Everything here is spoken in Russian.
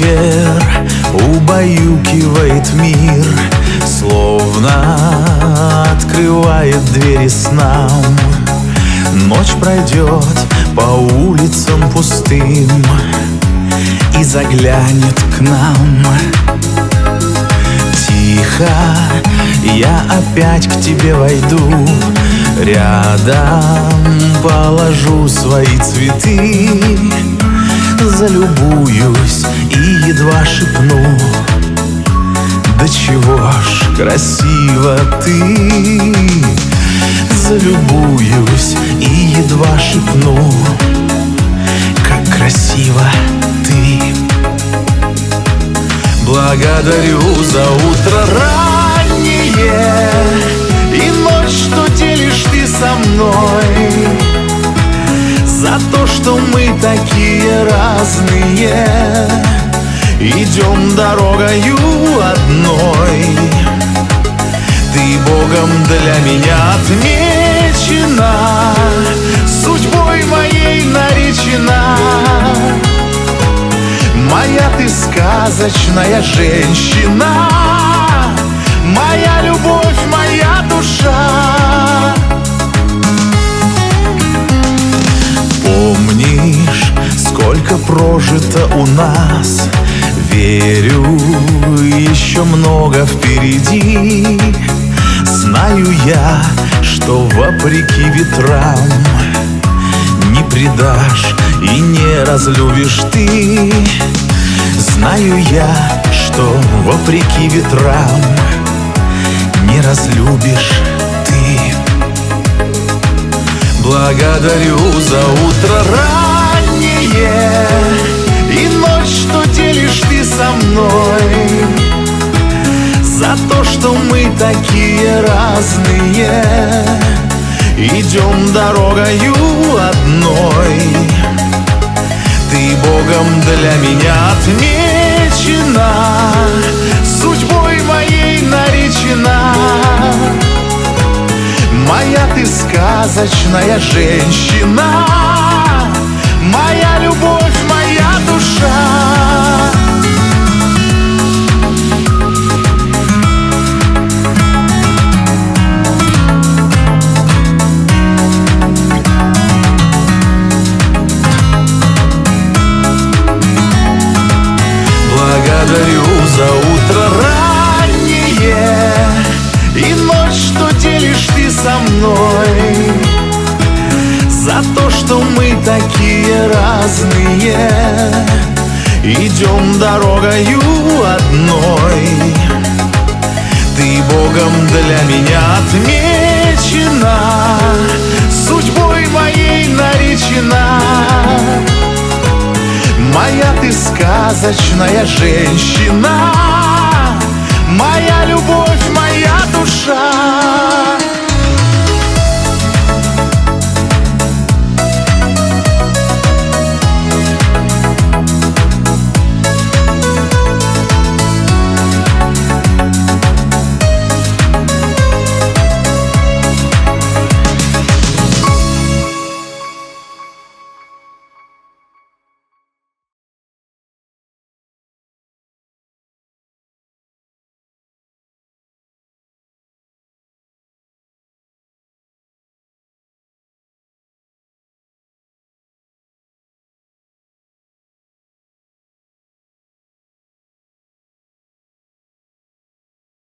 вечер убаюкивает мир, словно открывает двери снам. Ночь пройдет по улицам пустым и заглянет к нам. Тихо я опять к тебе войду, рядом положу свои цветы, залюбуюсь и едва шепну: да чего ж красива ты. Залюбуюсь и едва шепну: как красива ты. Благодарю за утро раннее и ночь, что делишь ты со мной, за то, что мы такие разные, идем дорогою одной. Ты Богом для меня отмечена, судьбой моей наречена. Моя ты сказочная женщина, моя любовь, моя душа. Помнишь, сколько прожито у нас? Верю, еще много впереди. Знаю я, что вопреки ветрам не предашь и не разлюбишь ты. Знаю я, что вопреки ветрам не разлюбишь ты. Благодарю за утро раннее и ночь, что делишь ты со мной, за то, что мы такие разные, идем дорогою одной. Ты Богом для меня отмечена, судьбой моей наречена. Моя ты сказочная женщина, моя любовь, моя душа. Благодарю за утро раннее и ночь, что делишь ты со мной, за то, что мы такие разные, идем дорогою одной. Ты Богом для меня отмечена, судьбой моей наречена. Моя ты сказочная женщина, моя любовь.